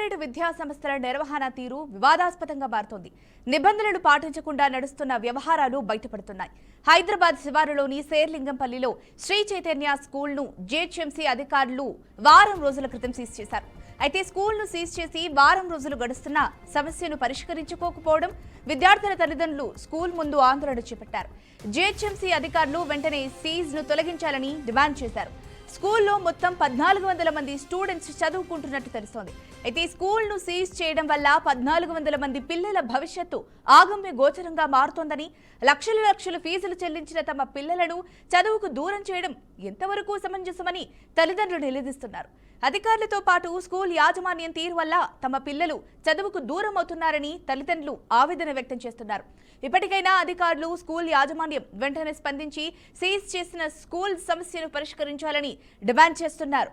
Private విద్యా సంస్థల నిర్వహణ తీరు వివాదాస్పదంగా మారుతోంది. నిబంధనలు పాటించకుండా నడుస్తున్న వ్యవహారాలు బయటపడుతున్నాయి. హైదరాబాద్ శివారులోని శేర్లింగంపల్లిలో శ్రీ చైతన్య స్కూల్ను జీహెచ్ఎంసీ అధికారులు వారం రోజుల క్రితం సీజ్ చేశారు. అయితే స్కూల్ను సీజ్ చేసి వారం రోజులు గడుస్తున్నా సమస్యను పరిష్కరించుకోకపోవడం విద్యార్థుల తల్లిదండ్రులు స్కూల్ ముందు ఆందోళన చేపట్టారు. జీహెచ్ఎంసీ అధికారులు వెంటనే సీజ్ను తొలగించాలని డిమాండ్ చేశారు. స్కూల్లో మొత్తం 1400 మంది స్టూడెంట్స్ చదువుకుంటున్నట్టు తెలుస్తోంది. అయితే ఈ స్కూల్ను సీజ్ చేయడం వల్ల 1400 మంది పిల్లల భవిష్యత్తు ఆగమ్య గోచరంగా మారుతోందని, లక్షల ఫీజులు చెల్లించిన తమ పిల్లలను చదువుకు దూరం చేయడం ఎంతవరకు సమంజసమని తల్లిదండ్రులు నిలదీస్తున్నారు. అధికారులతో పాటు స్కూల్ యాజమాన్యం తీరు వల్ల తమ పిల్లలు చదువుకు దూరం అవుతున్నారని తల్లిదండ్రులు ఆవేదన వ్యక్తం చేస్తున్నారు. ఇప్పటికైనా అధికారులు, స్కూల్ యాజమాన్యం వెంటనే స్పందించి సీజ్ చేసిన స్కూల్ సమస్యను పరిష్కరించాలని డిమాండ్ చేస్తున్నారు.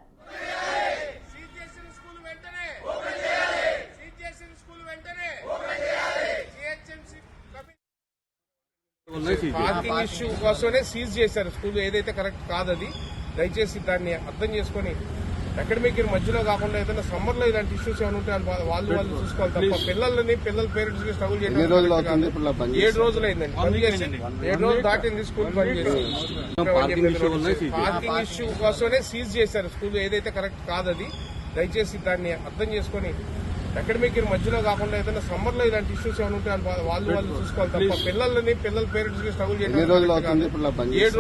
పార్కింగ్ ఇష్యూ కోసమే సీజ్ చేశారు స్కూల్. ఏదైతే కరెక్ట్ కాదది, దయచేసి దాన్ని అర్థం చేసుకుని అకాడమిక్ ఇయర్ మధ్యలో కాకుండా ఏదైనా సమ్మర్ లో ఇలాంటి ఇష్యూస్ ఏమైనా ఉంటే వాళ్ళు చూసుకోవాలి తప్ప పిల్లల పేరెంట్స్ కి స్ట్రగుల్ చేయడం. 7 రోజులు అయిందండి పని చేసి, 7 రోజులు దాటింది స్కూల్ పని చేసి. పార్కింగ్ ఇష్యూ కోసమే సీజ్ చేశారు స్కూల్. ఏదైతే కరెక్ట్ కాదది, దయచేసి దాన్ని అర్థం చేసుకుని అకాడమిక్ ఇయర్ మధ్యలో కాకుండా ఏదైనా సమ్మర్ లో ఇలాంటి ఇష్యూస్ ఏమైనా ఉంటే వాళ్ళు చూసుకోవాలి తప్ప పిల్లల పేరెంట్స్ కి స్ట్రగుల్ చేయడం. 7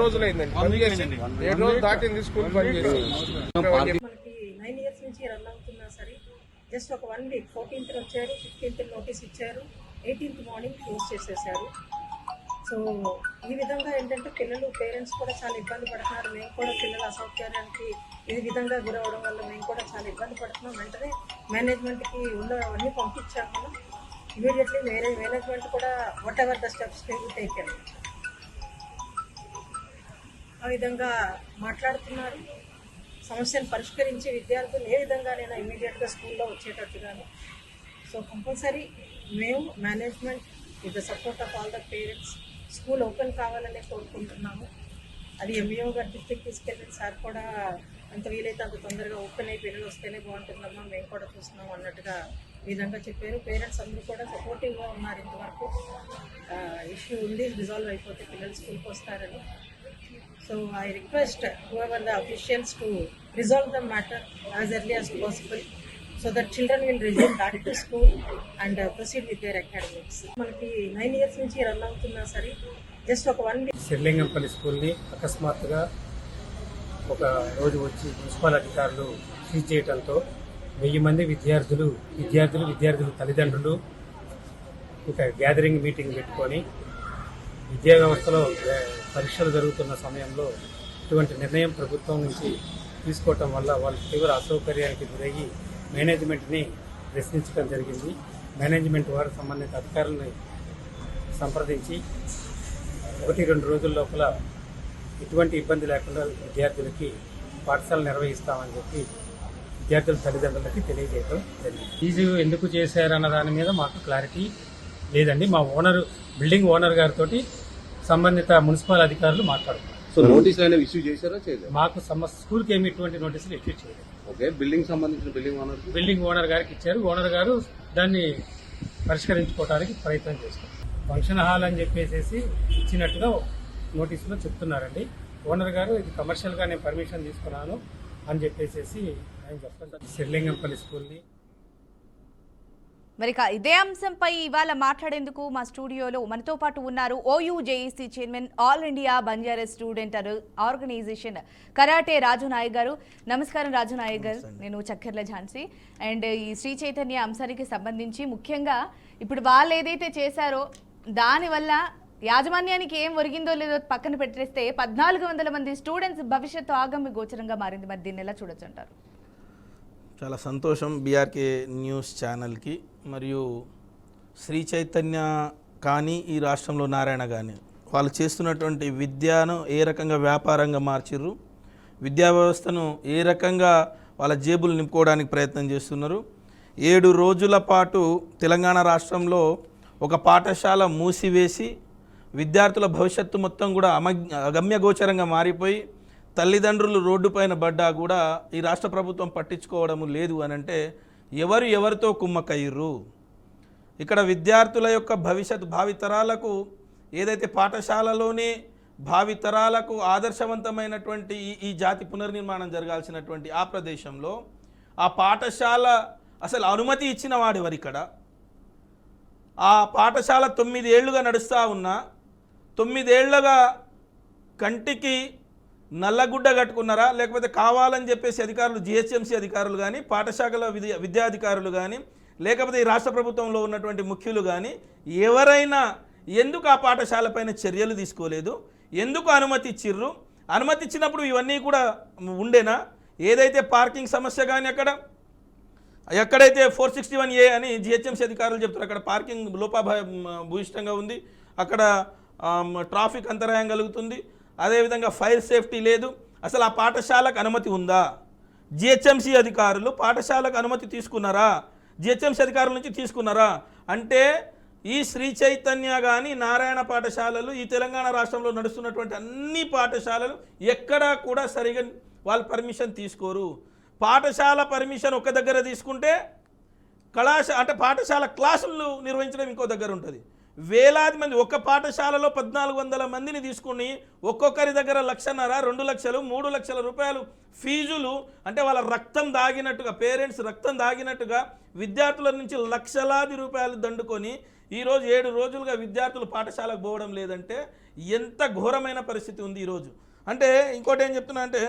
రోజులు అయిందండి పని చేసి, 7 రోజులు దాటింది స్కూల్ పని చేసి. 9 years నుంచి రన్ అవుతున్నా సరే జస్ట్ ఒక 1 week 14th వచ్చారు, 15th నోటీస్ ఇచ్చారు, 18th మార్నింగ్ క్లోజ్ చేసేసారు. సో ఈ విధంగా ఏంటంటే పిల్లలు, పేరెంట్స్ కూడా చాలా ఇబ్బంది పడుతున్నారు. మేము కూడా పిల్లల అసౌకర్యానికి ఈ విధంగా గురవడం వల్ల మేము కూడా చాలా ఇబ్బంది పడుతున్నాం. వెంటనే మేనేజ్మెంట్కి ఉన్నవన్నీ పంపించాము. మనం ఇమీడియట్లీ మేనేజ్మెంట్ కూడా what ever the steps taken ఆ విధంగా మాట్లాడుతున్నారు. సమస్యను పరిష్కరించి విద్యార్థులు ఏ విధంగానైనా ఇమీడియట్గా స్కూల్లో వచ్చేటట్టుగాను. సో కంపల్సరీ మేము management with the support of all the parents school open కావాలని కోరుకుంటున్నాము. అది ఎంఈఓ గారి దృష్టికి తీసుకెళ్ళిన సార్ కూడా అంత వీలైతే అంత తొందరగా ఓపెన్ అయ్యి పిల్లలు వస్తేనే బాగుంటుందమ్మా, మేము కూడా చూస్తున్నాం అన్నట్టుగా ఈ విధంగా చెప్పారు. పేరెంట్స్ అందరూ కూడా సపోర్టివ్గా ఉన్నారు. ఇంతవరకు ఇష్యూ ఉంది, రిజాల్వ్ అయిపోతే పిల్లలు స్కూల్కి వస్తారని. So I request whoever the officials to resolve the matter as early as possible so that children will resume back to school and proceed with their academics. మనకి 9 years నుంచి రన్ అవుతున్నా సరే just ఒక 1 week Serilingampally స్కూల్ని అకస్మాత్తుగా ఒక రోజు వచ్చి మున్సిపల్ అధికారులు సీజ్ చేయడంతో 1000 మంది విద్యార్థులు తల్లిదండ్రులు ఒక గ్యాదరింగ్ మీటింగ్ పెట్టుకొని విద్యా వ్యవస్థలో పరీక్షలు జరుగుతున్న సమయంలో ఇటువంటి నిర్ణయం ప్రభుత్వం నుంచి తీసుకోవటం వల్ల వాళ్ళు తీవ్ర అసౌకర్యానికి గురయ్యి మేనేజ్మెంట్ని ప్రశ్నించడం జరిగింది. మేనేజ్మెంట్ వారు సంబంధిత అధికారులను సంప్రదించి 1-2 రోజుల లోపల ఎటువంటి ఇబ్బంది లేకుండా విద్యార్థులకి పాఠశాల నిర్వహిస్తామని చెప్పి విద్యార్థుల తల్లిదండ్రులకి తెలియజేయడం జరిగింది. ఫీజు ఎందుకు చేశారన్న దాని మీద మాకు క్లారిటీ లేదండి. మా బిల్డింగ్ ఓనర్ గారితో సంబంధిత మున్సిపల్ అధికారులు మాట్లాడుతున్నారు. సో నోటీసులు అనేవి ఇష్యూ చేశారా చేయలేదు? మాకు స్కూల్కి ఏమి ఇటువంటి నోటీసులు ఇష్యూ చేయలేదు. ఓకే, బిల్డింగ్ సంబంధించిన బిల్డింగ్ ఓనర్ గారికి ఇచ్చారు. ఓనర్ గారు దాన్ని పరిష్కరించుకోవడానికి ప్రయత్నం చేస్తారు. ఫంక్షన్ హాల్ అని చెప్పేసి ఇచ్చినట్టుగా నోటీసులో చెప్తున్నారండి. ఓనర్ గారు ఇది కమర్షియల్గా నేను పర్మిషన్ తీసుకున్నాను అని చెప్పేసి ఆయన చెప్తాను. శేర్లింగంపల్లి స్కూల్ని మరి ఇదే అంశంపై ఇవాళ మాట్లాడేందుకు మా స్టూడియోలో మనతో పాటు ఉన్నారు OU JAC chairman, all India Banjara student organization karate Raju Nayak గారు. నమస్కారం రాజు నాయక్ గారు, నేను చక్కెర్ల ఝాన్సీ. అండ్ ఈ శ్రీ చైతన్య అంశానికి సంబంధించి ముఖ్యంగా ఇప్పుడు వాళ్ళు ఏదైతే చేశారో దానివల్ల యాజమాన్యానికి ఏం ఒరిగిందో లేదో పక్కన పెట్టేస్తే 1400 మంది స్టూడెంట్స్ భవిష్యత్తు ఆగమ్య గోచరంగా మారింది. మరి దీన్ని ఎలా చూడొచ్చు అంటారు? చాలా సంతోషం బీఆర్కే న్యూస్ ఛానల్కి. మరియు శ్రీ చైతన్య కానీ ఈ రాష్ట్రంలో నారాయణ కానీ వాళ్ళు చేస్తున్నటువంటి విద్యను ఏ రకంగా వ్యాపారంగా మార్చిర్రు, విద్యా వ్యవస్థను ఏ రకంగా వాళ్ళ జేబులు నింపుకోవడానికి ప్రయత్నం చేస్తున్నారు. 7 రోజుల పాటు తెలంగాణ రాష్ట్రంలో ఒక పాఠశాల మూసివేసి విద్యార్థుల భవిష్యత్తు మొత్తం కూడా అగమ్యగోచరంగా మారిపోయి తల్లిదండ్రులు రోడ్డుపైన పడ్డా కూడా ఈ రాష్ట్ర ప్రభుత్వం పట్టించుకోవడం లేదు అని అంటే ఎవరితో కుమ్మకయ్యరు. ఇక్కడ విద్యార్థుల యొక్క భవిష్యత్ భావితరాలకు ఏదైతే పాఠశాలలోనే భావితరాలకు ఆదర్శవంతమైనటువంటి ఈ జాతి పునర్నిర్మాణం జరగాల్సినటువంటి ఆ ప్రదేశంలో ఆ పాఠశాల అసలు అనుమతి ఇచ్చిన వాడెవరు? ఇక్కడ ఆ పాఠశాల 9 ఏళ్లుగా నడుస్తూ ఉన్నా 9 ఏళ్లుగా కంటికి నల్లగుడ్డ కట్టుకున్నారా, లేకపోతే కావాలని చెప్పేసి అధికారులు జిహెచ్ఎంసీ అధికారులు కానీ పాఠశాల విద్యాధికారులు కానీ లేకపోతే ఈ రాష్ట్ర ప్రభుత్వంలో ఉన్నటువంటి ముఖ్యులు కానీ ఎవరైనా ఎందుకు ఆ పాఠశాల పైన చర్యలు తీసుకోలేదు? ఎందుకు అనుమతి ఇచ్చిర్రు? అనుమతి ఇచ్చినప్పుడు ఇవన్నీ కూడా ఉండేనా? ఏదైతే పార్కింగ్ సమస్య కానీ ఎక్కడైతే 461A అని జిహెచ్ఎంసీ అధికారులు చెప్తారు అక్కడ పార్కింగ్ భూయిష్టంగా ఉంది, అక్కడ ట్రాఫిక్ అంతరాయం కలుగుతుంది, అదేవిధంగా ఫైర్ సేఫ్టీ లేదు. అసలు ఆ పాఠశాలకు అనుమతి ఉందా? జిహెచ్ఎంసీ అధికారులు పాఠశాలకు అనుమతి తీసుకున్నారా? జిహెచ్ఎంసీ అధికారుల నుంచి తీసుకున్నారా? అంటే ఈ శ్రీ చైతన్య కానీ నారాయణ పాఠశాలలు ఈ తెలంగాణ రాష్ట్రంలో నడుస్తున్నటువంటి అన్ని పాఠశాలలు ఎక్కడా కూడా సరిగా వాళ్ళు పర్మిషన్ తీసుకోరు. పాఠశాల పర్మిషన్ ఒక దగ్గర తీసుకుంటే పాఠశాల క్లాసులు నిర్వహించడం ఇంకో దగ్గర ఉంటుంది. వేలాది మంది ఒక పాఠశాలలో 1400 మందిని తీసుకుని ఒక్కొక్కరి దగ్గర 1,50,000, 2 లక్షలు, 3 లక్షల రూపాయలు ఫీజులు, అంటే వాళ్ళ రక్తం దాగినట్టుగా పేరెంట్స్ రక్తం దాగినట్టుగా విద్యార్థుల నుంచి లక్షలాది రూపాయలు దండుకొని ఈరోజు 7 రోజులుగా విద్యార్థులు పాఠశాలకు పోవడం లేదంటే ఎంత ఘోరమైన పరిస్థితి ఉంది ఈరోజు. అంటే ఇంకోటి ఏం చెప్తున్నా అంటే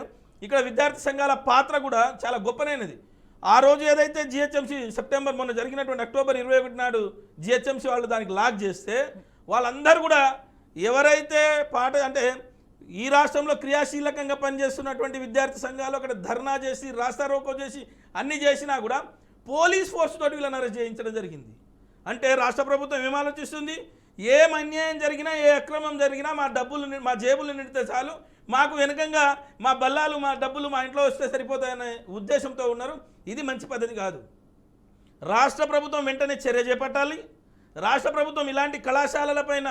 ఇక్కడ విద్యార్థి సంఘాల పాత్ర కూడా చాలా గొప్పనైనది. ఆ రోజు ఏదైతే జిహెచ్ఎంసీ సెప్టెంబర్ మొన్న జరిగినటువంటి అక్టోబర్ 21 నాడు జిహెచ్ఎంసీ వాళ్ళు దానికి లాక్ చేస్తే వాళ్ళందరూ కూడా ఎవరైతే అంటే ఈ రాష్ట్రంలో క్రియాశీలకంగా పనిచేస్తున్నటువంటి విద్యార్థి సంఘాలు అక్కడ ధర్నా చేసి రాస్తారోకో చేసి అన్నీ చేసినా కూడా పోలీస్ ఫోర్స్ తోటి వీళ్ళని అరెస్ట్ చేయించడం జరిగింది. అంటే రాష్ట్ర ప్రభుత్వం ఏం ఆలోచిస్తుంది? ఏం అన్యాయం జరిగినా ఏ అక్రమం జరిగినా మా జేబులు నిండితే చాలు, మాకు వెనుకంగా మా బల్లాలు మా డబ్బులు మా ఇంట్లో వస్తే సరిపోతాయనే ఉద్దేశంతో ఉన్నారు. ఇది మంచి పద్ధతి కాదు. రాష్ట్ర ప్రభుత్వం వెంటనే చర్య చేపట్టాలి. రాష్ట్ర ప్రభుత్వం ఇలాంటి కళాశాలలపైన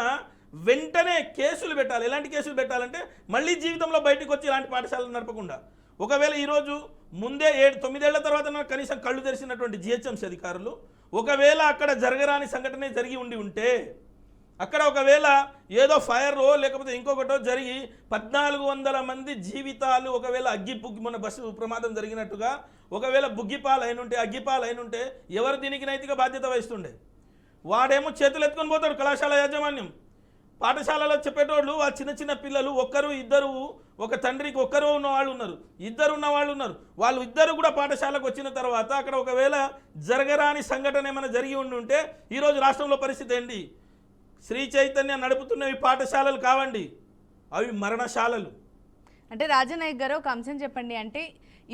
వెంటనే కేసులు పెట్టాలి. ఎలాంటి కేసులు పెట్టాలంటే మళ్ళీ జీవితంలో బయటకు వచ్చి ఇలాంటి పాఠశాలలు నడపకుండా, ఒకవేళ ఈరోజు ముందే 9 ఏళ్ల తర్వాత కనీసం కళ్ళు తెరిచినటువంటి జిహెచ్ఎంసీ అధికారులు ఒకవేళ అక్కడ జరగరాని సంఘటనే జరిగి ఉంటే అక్కడ ఒకవేళ ఏదో ఫైరో లేకపోతే ఇంకొకటో జరిగి 1400 మంది జీవితాలు ఒకవేళ మన బస్సు ప్రమాదం జరిగినట్టుగా ఒకవేళ అగ్గిపాలైనుంటే ఎవరు దీనికి నైతిక బాధ్యత వహిస్తుండే? వాడేమో చేతులు ఎత్తుకొని పోతాడు కళాశాల యాజమాన్యం. పాఠశాలలో చెప్పేటోళ్ళు ఆ చిన్న పిల్లలు ఒక్కరు ఇద్దరు, ఒక తండ్రికి ఒక్కరు ఉన్నవాళ్ళు ఉన్నారు, ఇద్దరు ఉన్నవాళ్ళు ఉన్నారు. వాళ్ళు ఇద్దరు కూడా పాఠశాలకు వచ్చిన తర్వాత అక్కడ ఒకవేళ జరగరాని సంఘటన ఏమైనా జరిగి ఉంటే ఈరోజు రాష్ట్రంలో పరిస్థితి ఏంటి? శ్రీ చైతన్య నడుపుతున్నవి పాఠశాలలు కావండి, అవి మరణశాలలు. అంటే రాజనాయక్ గారు ఒక అంశం చెప్పండి. అంటే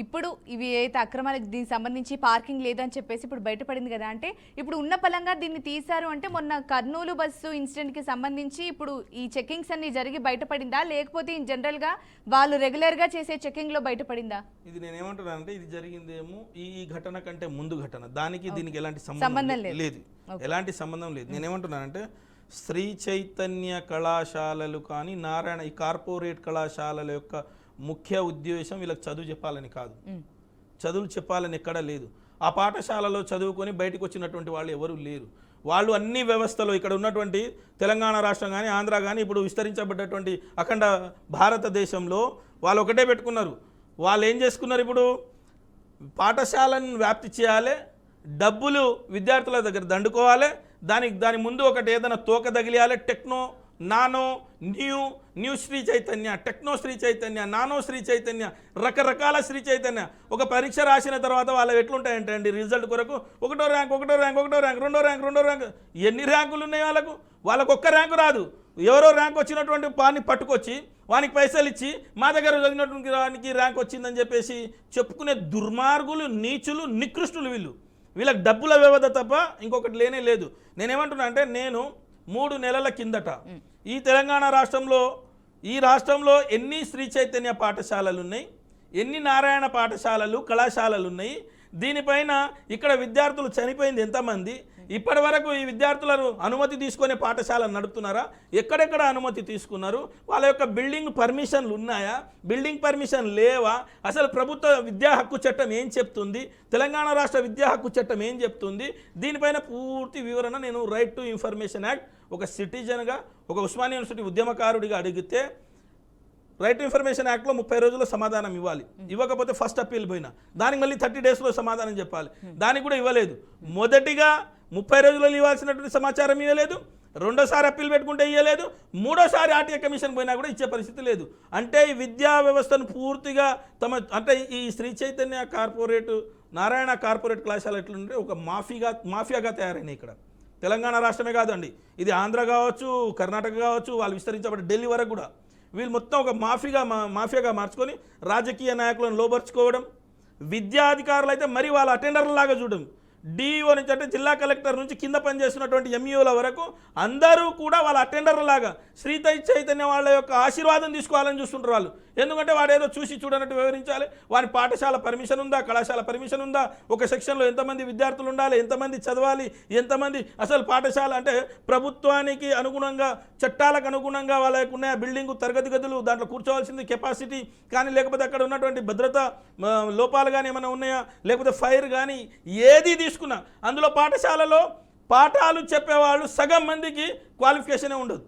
ఇప్పుడు ఇవి అయితే అక్రమాలకు దీనికి సంబంధించి పార్కింగ్ లేదని చెప్పేసి ఇప్పుడు బయటపడింది కదా, అంటే ఇప్పుడు ఉన్న పలంగా దీన్ని తీశారు అంటే మొన్న కర్నూలు బస్సు ఇన్సిడెంట్కి సంబంధించి ఇప్పుడు ఈ చెకింగ్స్ అన్ని జరిగి బయటపడిందా, లేకపోతే ఇన్ జనరల్గా వాళ్ళు రెగ్యులర్గా చేసే చెకింగ్లో బయటపడిందా? ఇది నేనేమంటున్నానంటే ఇది జరిగిందేమో ఈ ఘటన కంటే ముందు ఘటన, దానికి దీనికి ఎలాంటి సంబంధం లేదు, ఎలాంటి సంబంధం లేదు. నేనేమంటున్నానంటే శ్రీ చైతన్య కళాశాలలు కానీ నారాయణ ఈ కార్పొరేట్ కళాశాలల యొక్క ముఖ్య ఉద్దేశం వీళ్ళకి చదువు చెప్పాలని కాదు, చదువులు చెప్పాలని ఎక్కడా లేదు. ఆ పాఠశాలలో చదువుకొని బయటకు వచ్చినటువంటి వాళ్ళు ఎవరు లేరు. వాళ్ళు అన్ని వ్యవస్థలో ఇక్కడ ఉన్నటువంటి తెలంగాణ రాష్ట్రం కానీ ఆంధ్ర కానీ ఇప్పుడు విస్తరించబడ్డటువంటి అఖండ భారతదేశంలో వాళ్ళు ఒకటే పెట్టుకున్నారు. వాళ్ళు ఏం చేసుకున్నారు? ఇప్పుడు పాఠశాలను వ్యాప్తి చేయాలి, డబ్బులు విద్యార్థుల దగ్గర దండుకోవాలి, దాని ముందు ఒకటి ఏదైనా తోక తగిలియాలి. Techno, nano, new Sri Chaitanya, techno Sri Chaitanya, nano Sri Chaitanya, రకరకాల శ్రీ చైతన్య. ఒక పరీక్ష రాసిన తర్వాత వాళ్ళు ఎట్లుంటాయంటే అండి రిజల్ట్ కొరకు 1వ ర్యాంక్ 2వ ర్యాంక్ ఎన్ని ర్యాంకులు ఉన్నాయి వాళ్ళకు ఒక్క ర్యాంకు రాదు. ఎవరో ర్యాంక్ వచ్చినటువంటి వాడిని పట్టుకొచ్చి వానికి పైసలు ఇచ్చి మా దగ్గర చదివినటువంటి వానికి ర్యాంక్ వచ్చిందని చెప్పేసి చెప్పుకునే దుర్మార్గులు, నీచులు, నికృష్టులు వీళ్ళకి డబ్బుల వ్యవధ తప్ప ఇంకొకటి లేనే లేదు. నేనేమంటున్నా అంటే నేను 3 నెలల కిందట ఈ తెలంగాణ రాష్ట్రంలో ఎన్ని శ్రీ చైతన్య పాఠశాలలు ఉన్నాయి, ఎన్ని నారాయణ పాఠశాలలు కళాశాలలు ఉన్నాయి, దీనిపైన ఇక్కడ విద్యార్థులు చనిపోయింది ఎంతమంది, ఇప్పటి వరకు ఈ విద్యార్థులను అనుమతి తీసుకునే పాఠశాలను నడుపుతున్నారా? ఎక్కడెక్కడ అనుమతి తీసుకున్నారు? వాళ్ళ యొక్క బిల్డింగ్ పర్మిషన్లు ఉన్నాయా? బిల్డింగ్ పర్మిషన్ లేవా? అసలు ప్రభుత్వ విద్యా హక్కు చట్టం ఏం చెప్తుంది? తెలంగాణ రాష్ట్ర విద్యా హక్కు చట్టం ఏం చెప్తుంది? దీనిపైన పూర్తి వివరణ నేను రైట్ టు ఇన్ఫర్మేషన్ యాక్ట్ ఒక సిటిజన్గా, ఒక ఉస్మానియా యూనివర్సిటీ ఉద్యమకారుడిగా అడిగితే రైట్ టు ఇన్ఫర్మేషన్ యాక్ట్లో 30 రోజుల్లో సమాధానం ఇవ్వాలి. ఇవ్వకపోతే ఫస్ట్ అప్పీల్ పోయినా దానికి మళ్ళీ 30 డేస్లో సమాధానం చెప్పాలి. దానికి కూడా ఇవ్వలేదు. మొదటిగా 30 రోజుల్లో ఇవ్వాల్సినటువంటి సమాచారం ఇవ్వలేదు, రెండోసారి అప్పీల్ పెట్టుకుంటే ఇవ్వలేదు, మూడోసారి ఆర్టీఐ కమిషన్ పోయినా కూడా ఇచ్చే పరిస్థితి లేదు. అంటే ఈ విద్యా వ్యవస్థను పూర్తిగా అంటే ఈ శ్రీ చైతన్య కార్పొరేట్, నారాయణ కార్పొరేట్ కళాశాల ఎట్లుంటే ఒక మాఫియాగా తయారైనాయి. ఇక్కడ తెలంగాణ రాష్ట్రమే కాదండి, ఇది ఆంధ్ర కావచ్చు, కర్ణాటక కావచ్చు, వాళ్ళు విస్తరించబడి ఢిల్లీ వరకు కూడా వీళ్ళు మొత్తం ఒక మాఫియాగా మార్చుకొని రాజకీయ నాయకులను లోబర్చుకోవడం, విద్యాధికారులు అయితే మరి వాళ్ళ అటెండర్లలాగా చూడడం, డిఈఓ నుంచి అంటే జిల్లా కలెక్టర్ నుంచి కింద పనిచేస్తున్నటువంటి ఎంఈఓల వరకు అందరూ కూడా వాళ్ళ అటెండర్లలాగా శ్రీ చైతన్య వాళ్ళ యొక్క ఆశీర్వాదం తీసుకోవాలని చూస్తుంటారు వాళ్ళు. ఎందుకంటే వాడు ఏదో చూసి చూడనట్టు వివరించాలి. వారి పాఠశాల పర్మిషన్ ఉందా, కళాశాల పర్మిషన్ ఉందా, ఒక సెక్షన్లో ఎంతమంది విద్యార్థులు ఉండాలి, ఎంతమంది చదవాలి, ఎంతమంది అసలు పాఠశాల అంటే ప్రభుత్వానికి అనుగుణంగా, చట్టాలకు అనుగుణంగా వాళ్ళకు ఉన్న బిల్డింగు, తరగతి గదులు, దాంట్లో కూర్చోవాల్సింది కెపాసిటీ కానీ, లేకపోతే అక్కడ ఉన్నటువంటి భద్రతా లోపాలు కానీ ఏమైనా ఉన్నాయా, లేకపోతే ఫైర్ కానీ ఏది తీసుకున్నా అందులో పాఠశాలలో పాఠాలు చెప్పేవాళ్ళు సగం మందికి క్వాలిఫికేషనే ఉండదు,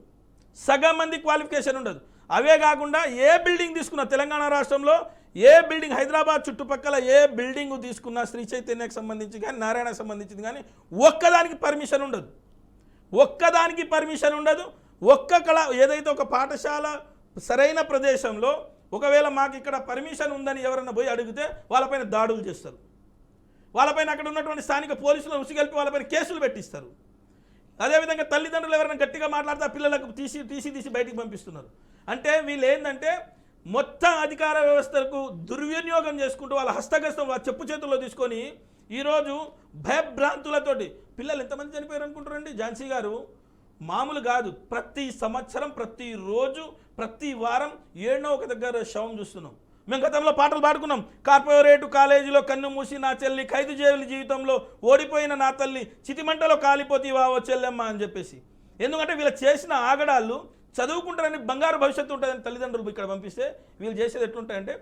సగం మంది క్వాలిఫికేషన్ ఉండదు. అవే కాకుండా ఏ బిల్డింగ్ తీసుకున్నా తెలంగాణ రాష్ట్రంలో, ఏ బిల్డింగ్ హైదరాబాద్ చుట్టుపక్కల ఏ బిల్డింగ్ తీసుకున్నా శ్రీ చైతన్యకు సంబంధించి కానీ, నారాయణకు సంబంధించింది కానీ ఒక్కదానికి పర్మిషన్ ఉండదు, ఒక్కదానికి పర్మిషన్ ఉండదు. ఏదైతే ఒక పాఠశాల సరైన ప్రదేశంలో ఒకవేళ మాకు ఇక్కడ పర్మిషన్ ఉందని ఎవరైనా పోయి అడిగితే వాళ్ళపైన దాడులు చేస్తారు, వాళ్ళపైన అక్కడ ఉన్నటువంటి స్థానిక పోలీసులను ఉసిగలిపి వాళ్ళపైన కేసులు పెట్టిస్తారు. అదేవిధంగా తల్లిదండ్రులు ఎవరైనా గట్టిగా మాట్లాడితే ఆ పిల్లలకు తీసి బయటికి పంపిస్తున్నారు. అంటే వీళ్ళు ఏంటంటే మొత్తం అధికార వ్యవస్థకు దుర్వినియోగం చేసుకుంటూ వాళ్ళ హస్తగస్తం వాళ్ళ చెప్పు చేతుల్లో తీసుకొని ఈరోజు భయభ్రాంతులతోటి పిల్లలు ఎంతమంది చనిపోయారు అనుకుంటారండి? ఝాన్సీ గారు మామూలు కాదు. ప్రతి సంవత్సరం, ప్రతిరోజు, ప్రతి వారం ఏడో ఒక దగ్గర శవం చూస్తున్నాం. మేము గతంలో పాటలు పాడుకున్నాం. కార్పొరేటు కాలేజీలో కన్ను మూసి నా చెల్లి, ఖైదు జైలు జీవితంలో ఓడిపోయిన నా తల్లి, చితిమంటలో కాలిపోతీవా ఓ చెల్లెమ్మ అని చెప్పేసి. ఎందుకంటే వీళ్ళు చేసిన ఆగడాలు చదువుకుంటారని, బంగారు భవిష్యత్తు ఉంటుందని తల్లిదండ్రులు ఇక్కడ పంపిస్తే వీళ్ళు చేసేది ఎట్లుంటాయంటే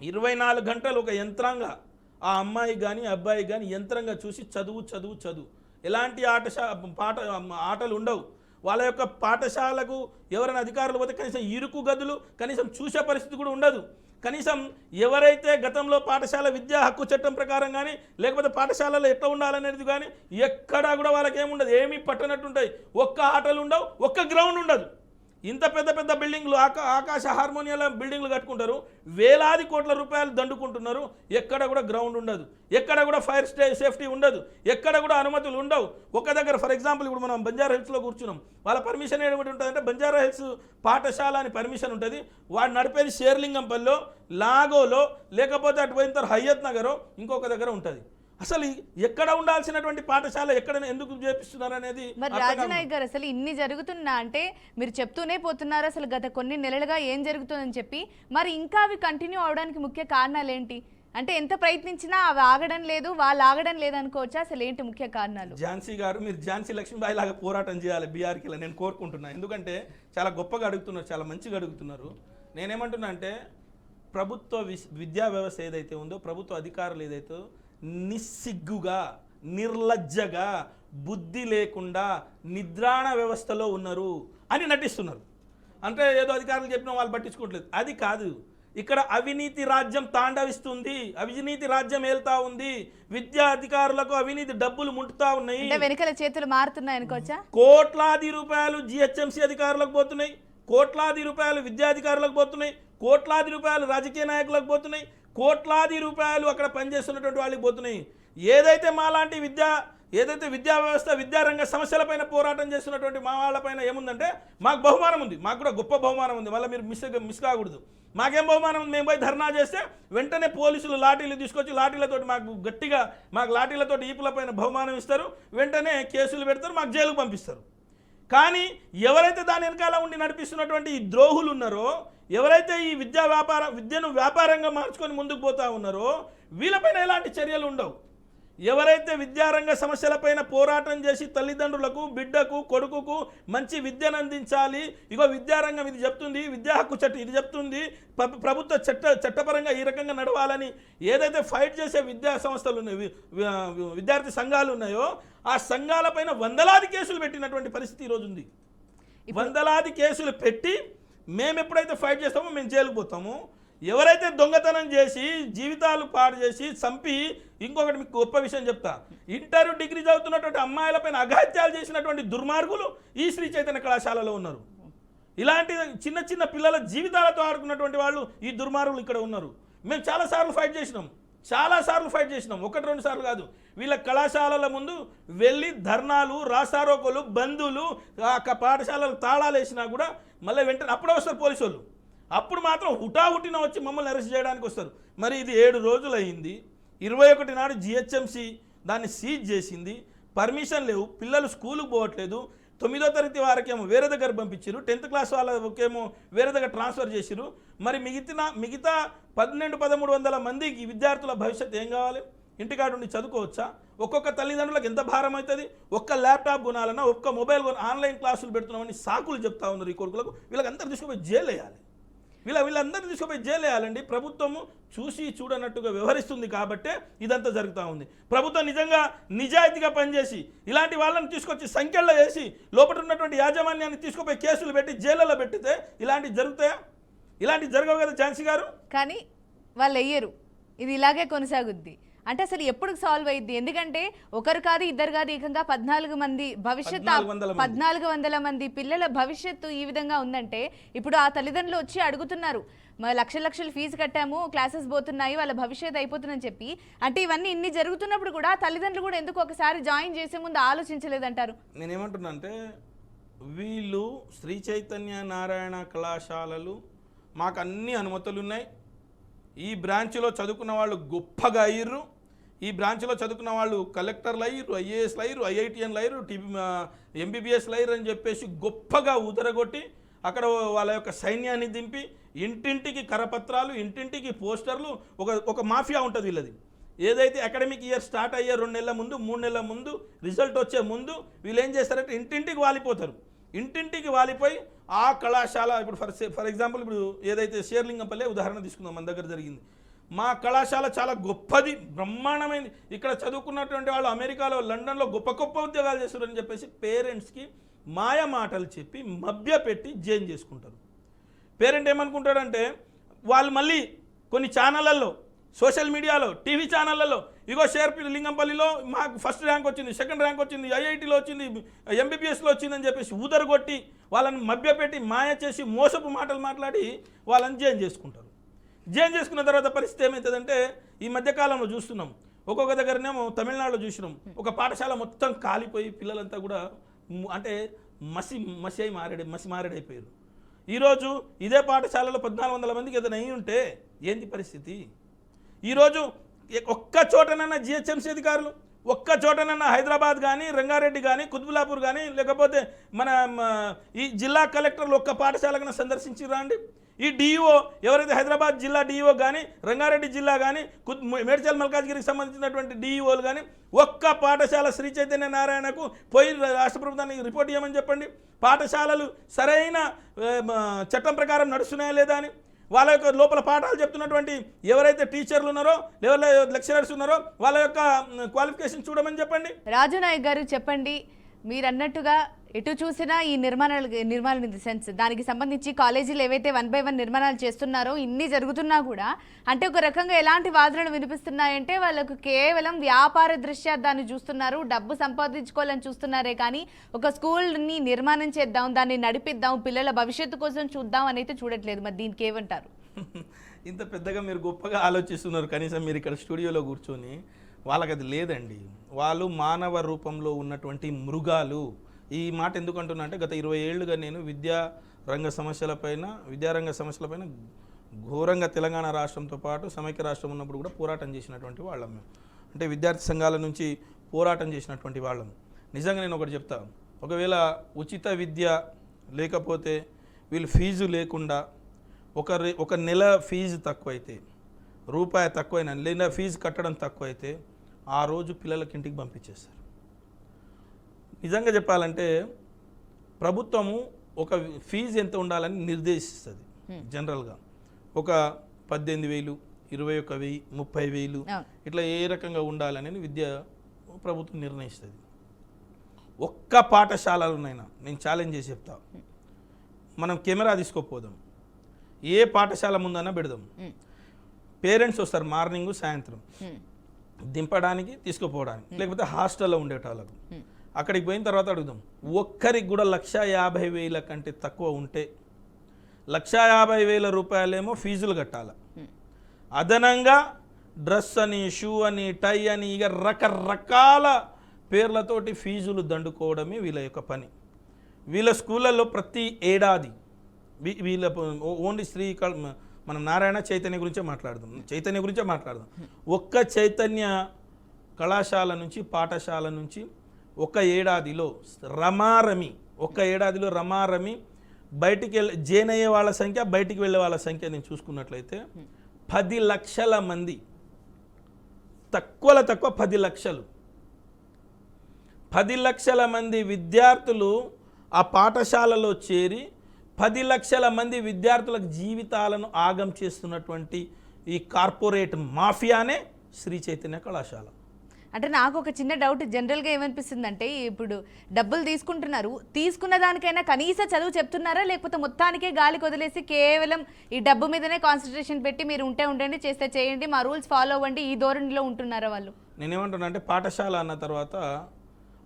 24 గంటలు ఒక యంత్రంగా ఆ అమ్మాయి కానీ అబ్బాయి కానీ యంత్రంగా చూసి చదువు. ఎలాంటి ఆటలు ఉండవు. వాళ్ళ యొక్క పాఠశాలకు ఎవరైనా అధికారులు పోతే కనీసం ఇరుకు గదులు కనీసం చూసే పరిస్థితి కూడా ఉండదు. కనీసం ఎవరైతే గతంలో పాఠశాల విద్యా హక్కు చట్టం ప్రకారం కానీ, లేకపోతే పాఠశాలలో ఎట్లా ఉండాలనేది కానీ ఎక్కడా కూడా వాళ్ళకి ఏముండదు, ఏమీ పట్టనట్టుంటాయి. ఒక్క ఆటలు ఉండవు, ఒక్క గ్రౌండ్ ఉండదు. ఇంత పెద్ద బిల్డింగ్లు, ఆకాశ హార్మోనియాల బిల్డింగ్లు కట్టుకుంటారు, వేలాది కోట్ల రూపాయలు దండుకుంటున్నారు. ఎక్కడ కూడా గ్రౌండ్ ఉండదు, ఎక్కడ కూడా ఫైర్ సేఫ్టీ ఉండదు, ఎక్కడ కూడా అనుమతులు ఉండవు. ఒక దగ్గర ఫర్ ఎగ్జాంపుల్ ఇప్పుడు మనం బంజారా హిల్స్లో కూర్చున్నాం. వాళ్ళ పర్మిషన్ ఏమిటి ఉంటుందంటే బంజారా హిల్స్ పాఠశాల అని పర్మిషన్ ఉంటుంది. వాడు నడిపేది షేర్లింగంపల్లిలో, లాగోలో, లేకపోతే అటు పోయిన తర్వాత హయ్యత్ నగరో ఇంకొక దగ్గర ఉంటుంది. అసలు ఎక్కడ ఉండాల్సినటువంటి పాఠశాల ఎక్కడ ఎందుకు చేపిస్తున్నారు అనేది. మరి రాజనాయక్ గారు అసలు ఇన్ని జరుగుతున్నా అంటే మీరు చెప్తూనే పోతున్నారు. అసలు గత కొన్ని నెలలుగా ఏం జరుగుతుందని చెప్పి, మరి ఇంకా అవి కంటిన్యూ అవడానికి ముఖ్య కారణాలు ఏంటి? అంటే ఎంత ప్రయత్నించినా అవి ఆగడం లేదు, వాళ్ళు ఆగడం లేదు అనుకోవచ్చా? అసలు ఏంటి ముఖ్య కారణాలు? ఝాన్సీ గారు, మీరు ఝాన్సీ లక్ష్మీబాయి లాగా పోరాటం చేయాలి బీఆర్కి నేను కోరుకుంటున్నాను. ఎందుకంటే చాలా గొప్పగా అడుగుతున్నారు, చాలా మంచిగా అడుగుతున్నారు. నేనేమంటున్నా అంటే ప్రభుత్వ విద్యా వ్యవస్థ ఏదైతే ఉందో, ప్రభుత్వ అధికారులు ఏదైతే నిస్సిగ్గుగా, నిర్లజ్జగా, బుద్ధి లేకుండా నిద్రాణ వ్యవస్థలో ఉన్నారు అని నటిస్తున్నారు. అంటే ఏదో అధికారులు చెప్పిన వాళ్ళు పట్టించుకోవట్లేదు, అది కాదు. ఇక్కడ అవినీతి రాజ్యం తాండవిస్తుంది, అవినీతి రాజ్యం ఏల్తా ఉంది. విద్యా అధికారులకు అవినీతి డబ్బులు ముట్టుతా ఉన్నాయి, వెనకల చేతులు మారుతున్నాయి అనుకోవచ్చా? కోట్లాది రూపాయలు జిహెచ్ఎంసీ అధికారులకు పోతున్నాయి, కోట్లాది రూపాయలు విద్యాధికారులకు పోతున్నాయి, కోట్లాది రూపాయలు రాజకీయ నాయకులకు పోతున్నాయి, కోట్లాది రూపాయలు అక్కడ పనిచేస్తున్నటువంటి వాళ్ళకి పోతున్నాయి. ఏదైతే మాలాంటి విద్యా వ్యవస్థ, విద్యారంగ సమస్యలపైన పోరాటం చేస్తున్నటువంటి మా వాళ్ళపైన ఏముందంటే మాకు బహుమానం ఉంది, మాకు కూడా గొప్ప బహుమానం ఉంది. మళ్ళీ మీరు మిస్ కాకూడదు. మాకేం బహుమానం ఉంది? మేము పోయి ధర్నా చేస్తే వెంటనే పోలీసులు లాఠీలు తీసుకొచ్చి లాఠీలతోటి మాకు లాఠీలతోటి ఈపులపైన బహుమానం ఇస్తారు, వెంటనే కేసులు పెడతారు, మాకు జైలుకు పంపిస్తారు. కానీ ఎవరైతే దాని వెనకాల ఉండి నడిపిస్తున్నటువంటి ఈ ద్రోహులు ఉన్నారో, ఎవరైతే ఈ విద్యను వ్యాపారంగా మార్చుకొని ముందుకు పోతా ఉన్నారో వీళ్ళపైన ఎలాంటి చర్యలు ఉండవు. ఎవరైతే విద్యారంగ సమస్యలపైన పోరాటం చేసి తల్లిదండ్రులకు బిడ్డకు కొడుకుకు మంచి విద్యను అందించాలి, ఇగో విద్యారంగం ఇది చెప్తుంది, విద్యా హక్కు చట్టం ఇది చెప్తుంది, ప్రభుత్వ చట్టపరంగా ఈ రకంగా నడవాలని ఏదైతే ఫైట్ చేసే విద్యా సంస్థలు ఉన్నాయి, విద్యార్థి సంఘాలు ఉన్నాయో ఆ సంఘాలపైన వందలాది కేసులు పెట్టినటువంటి పరిస్థితి ఈరోజు ఉంది. వందలాది కేసులు పెట్టి మేము ఎప్పుడైతే ఫైట్ చేస్తామో మేము జైలుకు పోతాము. ఎవరైతే దొంగతనం చేసి జీవితాలు పాడు చేసి చంపి, ఇంకొకటి మీకు గొప్ప విషయం చెప్తా, ఇంటర్ డిగ్రీ చదువుతున్నటువంటి అమ్మాయిలపైన అఘాత్యాలు చేసినటువంటి దుర్మార్గులు ఈ శ్రీ చైతన్య కళాశాలలో ఉన్నారు. ఇలాంటి చిన్న చిన్న పిల్లల జీవితాలతో ఆడుకున్నటువంటి వాళ్ళు ఈ దుర్మార్గులు ఇక్కడ ఉన్నారు. మేము చాలాసార్లు ఫైట్ చేసినాం, 1-2 సార్లు కాదు. వీళ్ళ కళాశాలల ముందు వెళ్ళి ధర్నాలు, రాస్తారోకోలు, బంధువులు, పాఠశాలలు తాళాలు వేసినా కూడా మళ్ళీ వెంటనే అప్పుడే వస్తారు పోలీసు వాళ్ళు. అప్పుడు మాత్రం హుటాహుటిన వచ్చి మమ్మల్ని అరెస్ట్ చేయడానికి వస్తారు. మరి ఇది 7 రోజులు అయింది. 21 నాడు జిహెచ్ఎంసీ దాన్ని సీజ్ చేసింది. పర్మిషన్ లేవు, పిల్లలు స్కూలుకు పోవట్లేదు. 9వ తరగతి వారికేమో వేరే దగ్గర పంపించారు, 10th క్లాస్ వాళ్ళకేమో వేరే దగ్గర ట్రాన్స్ఫర్ చేసిరు. మరి మిగతా 1200-1300 మందికి విద్యార్థుల భవిష్యత్తు ఏం కావాలి? ఇంటికాడుండి చదువుకోవచ్చా? ఒక్కొక్క తల్లిదండ్రులకు ఎంత భారం అవుతుంది? ఒక్క ల్యాప్టాప్ కొనాలన్నా, ఒక్క మొబైల్ ఆన్లైన్ క్లాసులు పెడుతున్నామని సాకులు చెప్తా ఉన్నారు ఈ కొడుకులకు. వీళ్ళకందరూ తీసుకుపోయి జైలు వేయాలి. వీళ్ళందరినీ తీసుకుపోయి జైలు వేయాలండి. ప్రభుత్వము చూసి చూడనట్టుగా వ్యవహరిస్తుంది కాబట్టే ఇదంతా జరుగుతూ ఉంది. ప్రభుత్వం నిజంగా నిజాయితీగా పనిచేసి ఇలాంటి వాళ్ళని తీసుకొచ్చి సంఖ్యల్లో వేసి లోపల ఉన్నటువంటి యాజమాన్యాన్ని తీసుకుపోయి కేసులు పెట్టి జైళ్ళలో పెట్టితే ఇలాంటివి జరుగుతాయా? ఇలాంటివి జరగవు కదా ఝాన్సీ గారు. కానీ వాళ్ళు వెయ్యరు, ఇది ఇలాగే కొనసాగుద్ది. అంటే అసలు ఎప్పుడు సాల్వ్ అయ్యిద్ది? ఎందుకంటే ఒకరు కాదు, ఇద్దరు కాదు, ఏకంగా 14 మంది భవిష్యత్తు, 1400 మంది పిల్లల భవిష్యత్తు ఈ విధంగా ఉందంటే ఇప్పుడు ఆ తల్లిదండ్రులు వచ్చి అడుగుతున్నారు, లక్షలు ఫీజు కట్టాము, క్లాసెస్ పోతున్నాయి, వాళ్ళ భవిష్యత్తు అయిపోతుందని చెప్పి. అంటే ఇవన్నీ ఇన్ని జరుగుతున్నప్పుడు కూడా తల్లిదండ్రులు కూడా ఎందుకు ఒకసారి జాయిన్ చేసే ముందు ఆలోచించలేదంటారు? నేనేమంటున్నా అంటే, వీళ్ళు శ్రీ చైతన్య నారాయణ కళాశాలలు మాకు అన్ని అనుమతులు ఉన్నాయి, ఈ బ్రాంచ్లో చదువుకున్న వాళ్ళు గొప్పగా అయ్యారు, ఈ బ్రాంచ్లో చదువుకున్న వాళ్ళు కలెక్టర్లు అయ్యారు, ఐఏఎస్లు అయ్యారు, ఐఐటిఎన్లు అయ్యారు, ఎంబీబీఎస్లు అయ్యారు అని చెప్పేసి గొప్పగా ఉదరగొట్టి అక్కడ వాళ్ళ యొక్క సైన్యాన్ని దింపి ఇంటింటికి కరపత్రాలు, ఇంటింటికి పోస్టర్లు, ఒక మాఫియా ఉంటుంది వీళ్ళది. ఏదైతే అకాడమిక్ ఇయర్ స్టార్ట్ అయ్యే 2 నెలల ముందు, 3 నెలల ముందు, రిజల్ట్ వచ్చే ముందు వీళ్ళు ఏం చేస్తారంటే ఇంటింటికి వాలిపోతారు. ఇంటింటికి వాలిపోయి ఆ కళాశాల, ఇప్పుడు ఫర్ ఎగ్జాంపుల్ ఇప్పుడు ఏదైతే షేర్లింగంపల్లె ఉదాహరణ తీసుకుందాం, మన దగ్గర జరిగింది. మా కళాశాల చాలా గొప్పది, బ్రహ్మాండమైంది, ఇక్కడ చదువుకున్నటువంటి వాళ్ళు అమెరికాలో, లండన్లో గొప్ప ఉద్యోగాలు చేస్తారని చెప్పేసి పేరెంట్స్కి మాయ మాటలు చెప్పి మభ్యపెట్టి జైన్ చేసుకుంటారు. పేరెంట్ ఏమనుకుంటాడంటే, వాళ్ళు మళ్ళీ కొన్ని ఛానళ్ళల్లో, సోషల్ మీడియాలో, టీవీ ఛానళ్ళలో, ఇగో లింగంపల్లిలో మాకు ఫస్ట్ ర్యాంక్ వచ్చింది, సెకండ్ ర్యాంక్ వచ్చింది, ఐఐటీలో వచ్చింది, ఎంబీబీఎస్లో వచ్చిందని చెప్పేసి ఊదరగొట్టి వాళ్ళని మభ్యపెట్టి మాయ చేసి మోసపు మాటలు మాట్లాడి వాళ్ళని జైన్ చేసుకుంటారు. జైన్ చేసుకున్న తర్వాత పరిస్థితి ఏమవుతుందంటే, ఈ మధ్యకాలంలో చూస్తున్నాం, ఒక్కొక్క దగ్గరనేమో తమిళనాడులో చూసినాం, ఒక పాఠశాల మొత్తం కాలిపోయి పిల్లలంతా కూడా అంటే మసి మారేడైపోయారు. ఈరోజు ఇదే పాఠశాలలో 1400 మందికి ఏదైనా అయి ఉంటే ఏంటి పరిస్థితి? ఈరోజు ఒక్క చోటనన్నా జిహెచ్ఎంసీ అధికారులు, ఒక్క చోటనన్నా హైదరాబాద్ కానీ, రంగారెడ్డి కానీ, కుత్బులాపూర్ కానీ, లేకపోతే మన ఈ జిల్లా కలెక్టర్లు ఒక్క పాఠశాలకన్నా సందర్శించిరా అండి? ఈ డిఈఓ ఎవరైతే హైదరాబాద్ జిల్లా డిఈఓ కానీ, రంగారెడ్డి జిల్లా కానీ, మేడ్చల్ మల్కాజ్గిరికి సంబంధించినటువంటి డిఈఓలు కానీ ఒక్క పాఠశాల శ్రీ చైతన్య నారాయణకు పోయి రాష్ట్ర ప్రభుత్వానికి రిపోర్ట్ చేయమని చెప్పండి. పాఠశాలలు సరైన చట్టం ప్రకారం నడుస్తున్నాయా లేదా అని, వాళ్ళ యొక్క లోపల పాఠాలు చెప్తున్నటువంటి ఎవరైతే టీచర్లు ఉన్నారో, లెక్చరర్స్ ఉన్నారో వాళ్ళ యొక్క క్వాలిఫికేషన్ చూడమని చెప్పండి. రాజు నాయక్ గారు చెప్పండి, మీరు అన్నట్టుగా ఎటు చూసినా ఈ నిర్మాణాలు ఇన్ ది సెన్స్ దానికి సంబంధించి కాలేజీలు ఏవైతే 1 by 1 నిర్మాణాలు చేస్తున్నారో ఇన్ని జరుగుతున్నా కూడా అంటే ఒక రకంగా ఎలాంటి వాదనలు వినిపిస్తున్నాయంటే వాళ్ళకు కేవలం వ్యాపార దృష్ట్యా దాన్ని చూస్తున్నారు, డబ్బు సంపాదించుకోవాలని చూస్తున్నారే కానీ ఒక స్కూల్ని నిర్మాణం చేద్దాం, దాన్ని నడిపిద్దాం, పిల్లల భవిష్యత్తు కోసం చూద్దాం అని అయితే చూడట్లేదు. మరి దీనికి ఏమంటారు? ఇంత పెద్దగా మీరు గొప్పగా ఆలోచిస్తున్నారు, కనీసం మీరు ఇక్కడ స్టూడియోలో కూర్చొని. వాళ్ళకి అది లేదండి. వాళ్ళు మానవ రూపంలో ఉన్నటువంటి మృగాలు. ఈ మాట ఎందుకు అంటున్నా అంటే, గత 20 ఏళ్ళుగా నేను విద్యారంగ సమస్యలపైన ఘోరంగా తెలంగాణ రాష్ట్రంతో పాటు సమైక్య రాష్ట్రం ఉన్నప్పుడు కూడా పోరాటం చేసినటువంటి వాళ్ళం మేము. అంటే విద్యార్థి సంఘాల నుంచి పోరాటం చేసినటువంటి వాళ్ళం. నిజంగా నేను ఒకటి చెప్తా, ఒకవేళ ఉచిత విద్య లేకపోతే వీళ్ళు ఫీజు లేకుండా ఒక నెల ఫీజు తక్కువైతే, రూపాయి తక్కువైనా, లేదా ఫీజు కట్టడం తక్కువైతే ఆ రోజు పిల్లలకి ఇంటికి పంపించేస్తారు. నిజంగా చెప్పాలంటే ప్రభుత్వము ఒక ఫీజు ఎంత ఉండాలని నిర్దేశిస్తుంది. జనరల్గా ఒక 18,000, 21,000, 30,000 ఇట్లా ఏ రకంగా ఉండాలని ప్రభుత్వం నిర్ణయిస్తుంది. ఒక్క పాఠశాలలోనైనా నేను ఛాలెంజ్ చేసి చెప్తా, మనం కెమెరా తీసుకోపోదాం, ఏ పాఠశాల ముందన్నా పెడదాం, పేరెంట్స్ వస్తారు మార్నింగ్ సాయంత్రం దింపడానికి తీసుకుపోవడానికి, లేకపోతే హాస్టల్లో ఉండేటోళ్ళకు. అక్కడికి పోయిన తర్వాత అడుగుదాం, ఒక్కరికి కూడా 150,000 కంటే తక్కువ ఉంటే 150,000 రూపాయలేమో ఫీజులు కట్టాలి. అదనంగా డ్రెస్ అని, షూ అని, టై అని, ఇక రకరకాల పేర్లతోటి ఫీజులు దండుకోవడమే వీళ్ళ యొక్క పని. వీళ్ళ స్కూళ్ళల్లో ప్రతి ఏడాది వీళ్ళ ఓన్లీ మనం నారాయణ చైతన్య గురించే మాట్లాడదాం. ఒక్క చైతన్య కళాశాల నుంచి పాఠశాల నుంచి ఒక ఏడాదిలో రమారమి బయటికి జాయిన్ అయ్యే వాళ్ళ సంఖ్య, బయటికి వెళ్ళే వాళ్ళ సంఖ్య నేను చూసుకున్నట్లయితే 10 లక్షల మంది, తక్కువ 10 లక్షలు, 10 లక్షల మంది విద్యార్థులు ఆ పాఠశాలలో చేరి 10 లక్షల మంది విద్యార్థులకు జీవితాలను ఆగం చేస్తున్నటువంటి ఈ కార్పొరేట్ మాఫియానే శ్రీ చైతన్య కళాశాల. అంటే నాకు ఒక చిన్న డౌట్, జనరల్గా ఏమనిపిస్తుందంటే ఇప్పుడు డబ్బులు తీసుకుంటున్నారు, తీసుకున్న దానికైనా కనీస చదువు చెప్తున్నారా, లేకపోతే మొత్తానికే గాలికి వదిలేసి కేవలం ఈ డబ్బు మీదనే కాన్సన్ట్రేషన్ పెట్టి మీరు ఉండండి, చేస్తే చేయండి, మా రూల్స్ ఫాలో అవ్వండి, ఈ ధోరణిలో ఉంటున్నారా వాళ్ళు? నేనేమంటున్నా అంటే పాఠశాల అన్న తర్వాత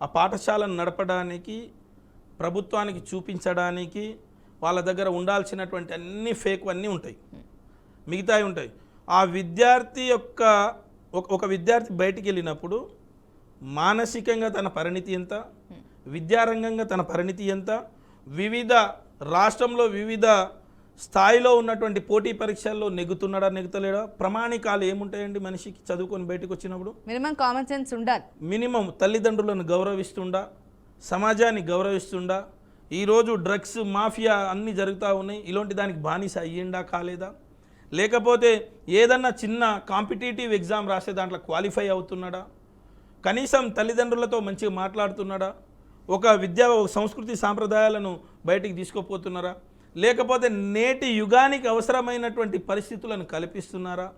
ఆ పాఠశాలను నడపడానికి, ప్రభుత్వానికి చూపించడానికి వాళ్ళ దగ్గర ఉండాల్సినటువంటి అన్ని ఫేక్ అన్నీ ఉంటాయి, మిగతాయి ఉంటాయి. ఆ విద్యార్థి యొక్క ఒక విద్యార్థి బయటికి వెళ్ళినప్పుడు మానసికంగా తన పరిణితి ఎంత, విద్యారంగంగా తన పరిణితి ఎంత, రాష్ట్రంలో వివిధ స్థాయిలో ఉన్నటువంటి పోటీ పరీక్షల్లో నెగ్గుతున్నాడా నెగ్గుతలేడా, ప్రమాణికాలు ఏముంటాయండి మనిషికి చదువుకొని బయటకు వచ్చినప్పుడు? మినిమం కామన్ సెన్స్ ఉండాలి. మినిమం తల్లిదండ్రులను గౌరవిస్తుండా, సమాజాన్ని గౌరవిస్తుండా. ఈరోజు డ్రగ్స్ మాఫియా అన్నీ జరుగుతూ ఉన్నాయి, ఇలాంటి దానికి బానిస అయ్యిండా కాలేదా, లేకపోతే ఏదన్నా చిన్న కాంపిటేటివ్ ఎగ్జామ్ రాసే దాంట్లో క్వాలిఫై అవుతున్నాడా, కనీసం తల్లిదండ్రులతో మంచిగా మాట్లాడుతున్నాడా, ఒక సంస్కృతి సాంప్రదాయాలను బయటికి తీసుకుపోతున్నారా, లేకపోతే నేటి యుగానికి అవసరమైనటువంటి పరిస్థితులను కల్పిస్తున్నారా,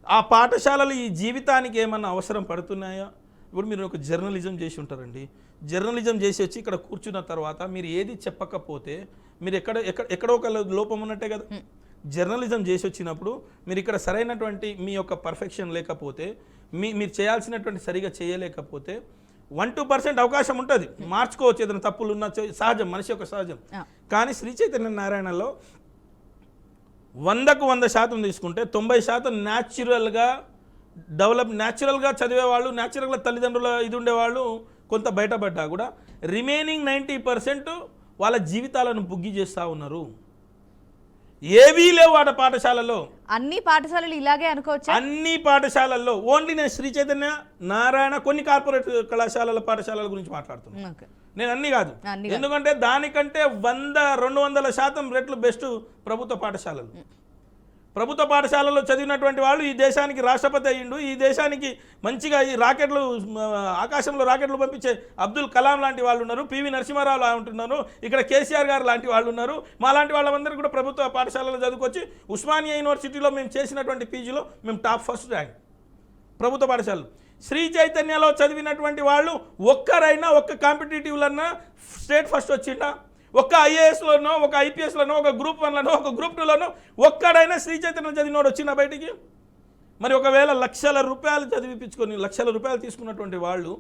ఆ పాఠశాలలు ఈ జీవితానికి ఏమన్నా అవసరం పడుతున్నాయా? ఇప్పుడు మీరు ఒక జర్నలిజం చేసి ఉంటారండి, జర్నలిజం చేసి వచ్చి ఇక్కడ కూర్చున్న తర్వాత మీరు ఏది చెప్పకపోతే మీరు ఎక్కడో ఒక లోపం ఉన్నట్టే కదా. జర్నలిజం చేసి వచ్చినప్పుడు మీరు ఇక్కడ సరైనటువంటి మీ యొక్క పర్ఫెక్షన్ లేకపోతే, మీరు చేయాల్సినటువంటి సరిగా చేయలేకపోతే 1-2% అవకాశం ఉంటుంది, మార్చుకోవచ్చు, ఏదైనా తప్పులు ఉన్న సహజం, మనిషి యొక్క సహజం. కానీ శ్రీ చైతన్య నారాయణలో 100% తీసుకుంటే 90% న్యాచురల్గా చదివేవాళ్ళు, న్యాచురల్గా తల్లిదండ్రుల ఇది ఉండేవాళ్ళు కొంత బయటపడ్డా కూడా రిమైనింగ్ 90% వాళ్ళ జీవితాలను బుగ్గి చేస్తూ ఉన్నారు. ఏవీ లేవు వాటి పాఠశాలలో. అన్ని పాఠశాలలు ఇలాగే అనుకోవచ్చు. అన్ని పాఠశాలల్లో ఓన్లీ నేను శ్రీ చైతన్య నారాయణ కొన్ని కార్పొరేట్ కళాశాలల పాఠశాలల గురించి మాట్లాడుతున్నాను, నేను అన్ని కాదు. ఎందుకంటే దానికంటే 100-200% రెట్లు బెస్ట్ ప్రభుత్వ పాఠశాలలు. ప్రభుత్వ పాఠశాలలో చదివినటువంటి వాళ్ళు ఈ దేశానికి రాష్ట్రపతి అయ్యిండు, ఈ దేశానికి మంచిగా ఈ రాకెట్లు ఆకాశంలో రాకెట్లు పంపించే అబ్దుల్ కలాం లాంటి వాళ్ళు ఉన్నారు, పివి నరసింహారావు ఉంటున్నారు, ఇక్కడ కేసీఆర్ గారు లాంటి వాళ్ళు ఉన్నారు. మా లాంటి వాళ్ళందరూ కూడా ప్రభుత్వ పాఠశాలలో చదువుకొచ్చి ఉస్మానియా యూనివర్సిటీలో మేము చేసినటువంటి పీజీలో మేము టాప్ ఫస్ట్ ర్యాంక్ ప్రభుత్వ పాఠశాలలు. శ్రీ చైతన్యలో చదివినటువంటి వాళ్ళు ఒక్కరైనా ఒక్క కాంపిటేటివ్లన్నా స్టేట్ ఫస్ట్ వచ్చిందా? ఒక్క ఐఏఎస్లోనో, ఒక ఐపీఎస్లోనో, ఒక గ్రూప్ 1లోనో, ఒక గ్రూప్ 2లోనో ఒక్కడైనా శ్రీ చైతన్యం చదివినోడు వచ్చిన బయటికి? మరి ఒకవేళ లక్షల రూపాయలు చదివిపించుకొని లక్షల రూపాయలు తీసుకున్నటువంటి వాళ్ళు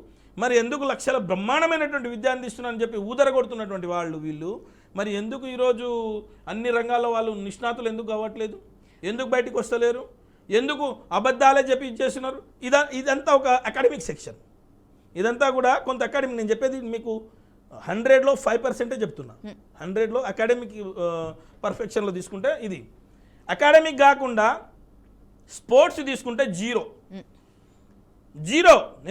మరి ఎందుకు లక్షల బ్రహ్మాండమైనటువంటి విద్య అందిస్తున్నారని చెప్పి ఊదరగొడుతున్నటువంటి వాళ్ళు వీళ్ళు మరి ఎందుకు ఈరోజు అన్ని రంగాల్లో వాళ్ళు నిష్ణాతులు ఎందుకు కావట్లేదు? ఎందుకు బయటికి వస్తలేరు? ఎందుకు అబద్ధాలే చెప్పి ఇచ్చేస్తున్నారు? ఇదంతా ఒక అకాడమిక్ సెక్షన్, ఇదంతా కూడా కొంత అకాడమిక్. నేను చెప్పేది మీకు 100లో 5% చెప్తున్నా. 100లో అకాడమిక్ పర్ఫెక్షన్లో తీసుకుంటే ఇది. అకాడమిక్ కాకుండా స్పోర్ట్స్ తీసుకుంటే జీరో.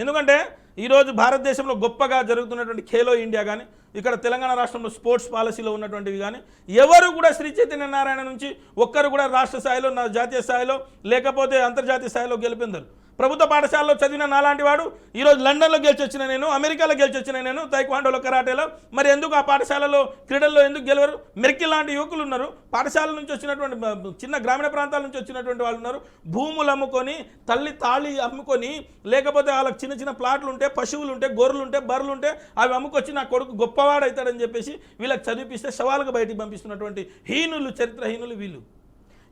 ఎందుకంటే ఈరోజు భారతదేశంలో గొప్పగా జరుగుతున్నటువంటి ఖేలో ఇండియా కానీ, ఇక్కడ తెలంగాణ రాష్ట్రంలో స్పోర్ట్స్ పాలసీలో ఉన్నటువంటివి కానీ ఎవరు కూడా శ్రీ చైతన్య నారాయణ నుంచి ఒక్కరు కూడా రాష్ట్ర స్థాయిలో, జాతీయ స్థాయిలో లేకపోతే అంతర్జాతీయ స్థాయిలో గెలిపిందరు. ప్రభుత్వ పాఠశాలలో చదివిన నాలాంటి వాడు ఈరోజు లండన్లో గెలిచి వచ్చిన నేను, అమెరికాలో గెలిచి వచ్చిన నేను, తైక్వాండోలో, కరాటేలో. మరి ఎందుకు ఆ పాఠశాలలో క్రీడల్లో ఎందుకు గెలవరు? మెర్కిల్ లాంటి యువకులు ఉన్నారు, పాఠశాల నుంచి వచ్చినటువంటి చిన్న గ్రామీణ ప్రాంతాల నుంచి వచ్చినటువంటి వాళ్ళు ఉన్నారు. భూములు అమ్ముకొని, తల్లి తాళి అమ్ముకొని, లేకపోతే వాళ్ళకి చిన్న చిన్న ప్లాట్లు ఉంటే, పశువులు ఉంటే, గొర్రెలు ఉంటే, బర్రెలు ఉంటే అవి అమ్ముకొచ్చి నా కొడుకు గొప్పవాడు అవుతాడని చెప్పేసి వీళ్ళకి చదివిపిస్తే శవాలకు బయటికి పంపిస్తున్నటువంటి హీనులు, చరిత్రహీనులు వీళ్ళు.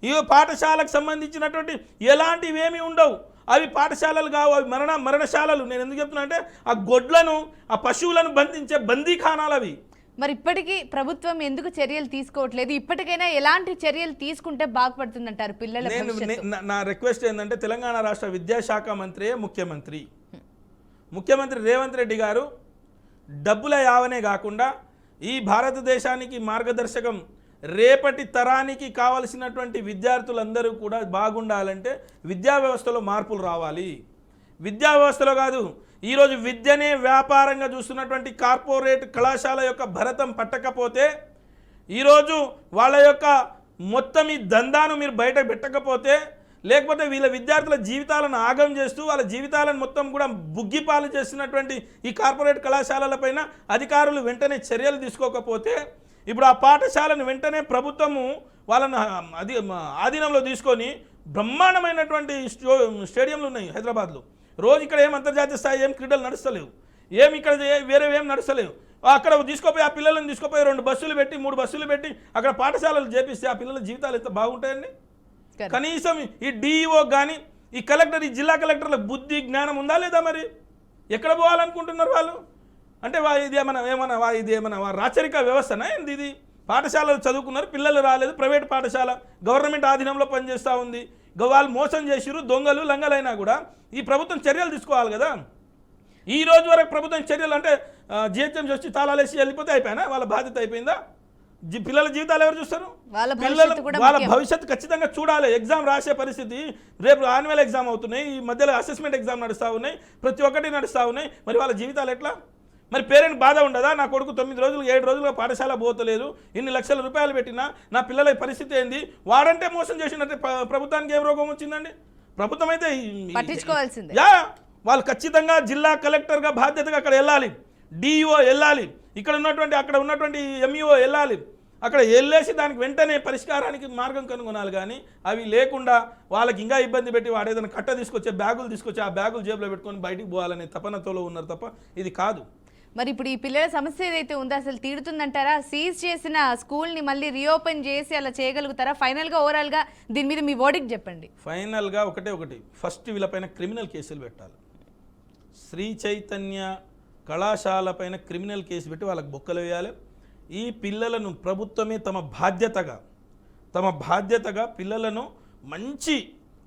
ఈ పాఠశాలకు సంబంధించినటువంటి ఎలాంటివేమీ ఉండవు. అవి పాఠశాలలు కావు, అవి మరణశాలలు. నేను ఎందుకు చెప్తున్నా అంటే ఆ గొడ్లను, ఆ పశువులను బంధించే బందీఖానాలు అవి. మరి ఇప్పటికీ ప్రభుత్వం ఎందుకు చర్యలు తీసుకోవట్లేదు? ఇప్పటికైనా ఎలాంటి చర్యలు తీసుకుంటే బాగుపడుతుందంటారు పిల్లల భవిష్యత్తు? నా రిక్వెస్ట్ ఏంటంటే తెలంగాణ రాష్ట్ర విద్యాశాఖ మంత్రియే ముఖ్యమంత్రి రేవంత్ రెడ్డి గారు డబ్బుల యావనే కాకుండా ఈ భారతదేశానికి మార్గదర్శకం, రేపటి తరానికి కావలసినటువంటి విద్యార్థులందరూ కూడా బాగుండాలంటే విద్యా వ్యవస్థలో మార్పులు రావాలి. విద్యా వ్యవస్థలో కాదు, ఈరోజు విద్యనే వ్యాపారంగా చూస్తున్నటువంటి కార్పొరేట్ కళాశాల యొక్క భరతం పట్టకపోతే, ఈరోజు వాళ్ళ యొక్క మొత్తం ఈ దందాను మీరు బయట పెట్టకపోతే, లేకపోతే వీళ్ళ విద్యార్థుల జీవితాలను ఆగం చేస్తూ వాళ్ళ జీవితాలను మొత్తం కూడా బుగ్గిపాలు చేస్తున్నటువంటి ఈ కార్పొరేట్ కళాశాలలపైన అధికారులు వెంటనే చర్యలు తీసుకోకపోతే, ఇప్పుడు ఆ పాఠశాలను వెంటనే ప్రభుత్వము వాళ్ళను ఆధీనంలో తీసుకొని బ్రహ్మాండమైనటువంటి స్టేడియంలు ఉన్నాయి హైదరాబాద్లో. రోజు ఇక్కడ ఏం అంతర్జాతీయ స్థాయి ఏం క్రీడలు నడుస్తలేవు, ఏమి ఇక్కడ వేరే ఏం నడుస్తలేవు. అక్కడ తీసుకుపోయి ఆ పిల్లలను తీసుకుపోయి 2 బస్సులు పెట్టి 3 బస్సులు పెట్టి అక్కడ పాఠశాలలు చేపిస్తే ఆ పిల్లల జీవితాలు ఎంత బాగుంటాయండి. కనీసం ఈ డిఈఓ కానీ, ఈ కలెక్టర్, ఈ జిల్లా కలెక్టర్లకు బుద్ధి జ్ఞానం ఉందా లేదా? మరి ఎక్కడ పోవాలనుకుంటున్నారు వాళ్ళు? అంటే ఇది ఏమన్నా రాచరిక వ్యవస్థనా ఏంది ఇది? పాఠశాలలు చదువుకున్నారు, పిల్లలు రాలేదు, ప్రైవేట్ పాఠశాల గవర్నమెంట్ ఆధీనంలో పనిచేస్తూ ఉంది. వాళ్ళు మోసం చేసిరు, దొంగలు లంగలైనా కూడా ఈ ప్రభుత్వం చర్యలు తీసుకోవాలి కదా. ఈ రోజు వరకు ప్రభుత్వం చర్యలు అంటే జిహెచ్ఎంసీ వచ్చి తాళాలేసి వెళ్ళిపోతే అయిపోయినా వాళ్ళ బాధ్యత అయిపోయిందా? పిల్లల జీవితాలు ఎవరు చూస్తారు? వాళ్ళ భవిష్యత్తు ఖచ్చితంగా చూడాలి. ఎగ్జామ్ రాసే పరిస్థితి, రేపు యాన్యువల్ ఎగ్జామ్ అవుతున్నాయి, ఈ మధ్యలో అసెస్మెంట్ ఎగ్జామ్ నడుస్తూ ఉన్నాయి, ప్రతి ఒక్కటి నడుస్తూ ఉన్నాయి. మరి వాళ్ళ జీవితాలు ఎట్లా? మరి పేరెంట్ బాధ ఉండదా? నా కొడుకు 9 రోజులు 7 రోజులుగా పాఠశాల పోతలేదు, ఇన్ని లక్షల రూపాయలు పెట్టినా నా పిల్లల పరిస్థితి ఏంది? వాడంటే మోసం చేసినట్టే ప్రభుత్వానికి ఏం రోగం వచ్చిందండి? ప్రభుత్వం అయితే పట్టించుకోవాల్సిందే. వాళ్ళు ఖచ్చితంగా జిల్లా కలెక్టర్గా బాధ్యతగా అక్కడ వెళ్ళాలి, డిఈఓ వెళ్ళాలి, అక్కడ ఉన్నటువంటి ఎంఈఓ వెళ్ళాలి. అక్కడ వెళ్ళేసి దానికి వెంటనే పరిష్కారానికి మార్గం కనుగొనాలి. కానీ అవి లేకుండా వాళ్ళకి ఇంకా ఇబ్బంది పెట్టి వాడు ఏదైనా కట్ట తీసుకొచ్చే బ్యాగులు తీసుకొచ్చి ఆ బ్యాగులు జేబులో పెట్టుకొని బయటికి పోవాలనే తపనతోలో ఉన్నారు తప్ప ఇది కాదు. మరి ఇప్పుడు ఈ పిల్లల సమస్య ఏదైతే ఉందో అసలు తీరుతుందంటారా? సీజ్ చేసిన స్కూల్ని మళ్ళీ రీఓపెన్ చేసి అలా చేయగలుగుతారా? ఫైనల్గా ఓవరాల్గా దీని మీద మీ వర్డిక్ట్ చెప్పండి. ఫైనల్గా ఒకటి ఫస్ట్ వీళ్ళపైన క్రిమినల్ కేసులు పెట్టాలి. శ్రీ చైతన్య కళాశాల పైన క్రిమినల్ కేసు పెట్టి వాళ్ళకి బొక్కలు వేయాలి. ఈ పిల్లలను ప్రభుత్వమే తమ బాధ్యతగా పిల్లలను మంచి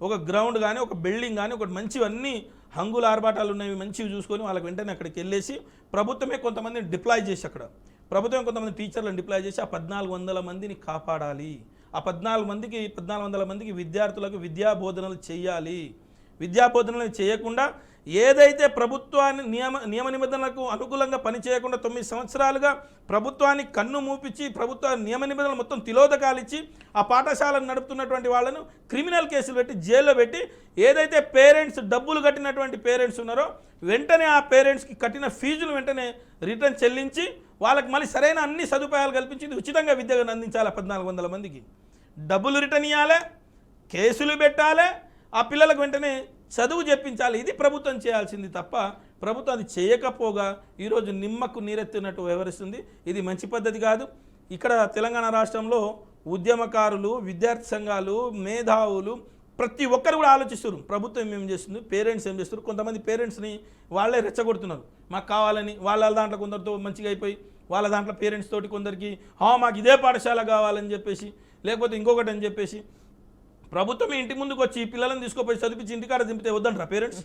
ఒక గ్రౌండ్ కానీ, ఒక బిల్డింగ్ కానీ, ఒకటి మంచివన్నీ హంగుల ఆర్భాటాలు ఉన్నవి మంచివి చూసుకొని వాళ్ళకి వెంటనే అక్కడికి వెళ్ళేసి ప్రభుత్వమే కొంతమందిని డిప్లాయ్ చేసి, ప్రభుత్వం కొంతమంది టీచర్లను డిప్లాయ్ చేసి ఆ 1400 మందిని కాపాడాలి. ఆ 1400 మందికి విద్యార్థులకు విద్యాబోధనలు చేయాలి. విద్యాబోధనలు చేయకుండా ఏదైతే ప్రభుత్వాన్ని నియమ నిబంధనలకు అనుకూలంగా పనిచేయకుండా 9 సంవత్సరాలుగా ప్రభుత్వాన్ని కన్ను మూపించి ప్రభుత్వ నియమ నిబంధనలు మొత్తం తిలోదకాలు ఇచ్చి ఆ పాఠశాలను నడుపుతున్నటువంటి వాళ్ళను క్రిమినల్ కేసులు పెట్టి జైల్లో పెట్టి, ఏదైతే పేరెంట్స్ డబ్బులు కట్టినటువంటి పేరెంట్స్ ఉన్నారో వెంటనే ఆ పేరెంట్స్కి కట్టిన ఫీజులు వెంటనే రిటర్న్ చెల్లించి వాళ్ళకి మళ్ళీ సరైన అన్ని సదుపాయాలు కల్పించి ఉచితంగా విద్యను అందించాలి. 1400 మందికి డబ్బులు రిటర్న్ ఇవ్వాలి, కేసులు పెట్టాలి, ఆ పిల్లలకు వెంటనే చదువు చెప్పించాలి. ఇది ప్రభుత్వం చేయాల్సింది తప్ప ప్రభుత్వం అది చేయకపోగా ఈరోజు నిమ్మకు నీరెత్తినట్టు వ్యవహరిస్తుంది. ఇది మంచి పద్ధతి కాదు. ఇక్కడ తెలంగాణ రాష్ట్రంలో ఉద్యమకారులు, విద్యార్థి సంఘాలు, మేధావులు ప్రతి ఒక్కరు కూడా ఆలోచిస్తారు ప్రభుత్వం ఏం చేస్తుంది, పేరెంట్స్ ఏం చేస్తారు. కొంతమంది పేరెంట్స్ని వాళ్ళే రెచ్చగొడుతున్నారు, మాకు కావాలని. వాళ్ళ దాంట్లో కొందరితో మంచిగా అయిపోయి వాళ్ళ దాంట్లో పేరెంట్స్ తోటి కొందరికి మాకు ఇదే పాఠశాల కావాలని చెప్పేసి, లేకపోతే ఇంకొకటి అని చెప్పేసి ప్రభుత్వం ఇంటి ముందుకు వచ్చి పిల్లలను తీసుకుపోయి చదివించి ఇంటికాడ దింపితే వద్దంటారా పేరెంట్స్?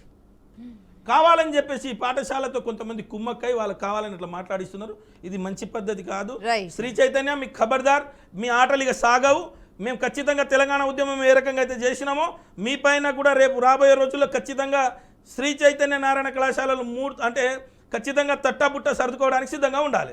కావాలని చెప్పేసి పాఠశాలతో కొంతమంది కుమ్మక్కై వాళ్ళకి కావాలని ఇట్లా మాట్లాడిస్తున్నారు. ఇది మంచి పద్ధతి కాదు. శ్రీ చైతన్య మీకు ఖబర్దార్, మీ ఆటలు ఇక సాగవు. మేము ఖచ్చితంగా తెలంగాణ ఉద్యమం ఏ రకంగా అయితే చేసినామో మీ పైన కూడా రేపు రాబోయే రోజుల్లో ఖచ్చితంగా శ్రీ చైతన్య నారాయణ కళాశాలలు అంటే ఖచ్చితంగా తట్టాబుట్ట సర్దుకోవడానికి సిద్ధంగా ఉండాలి.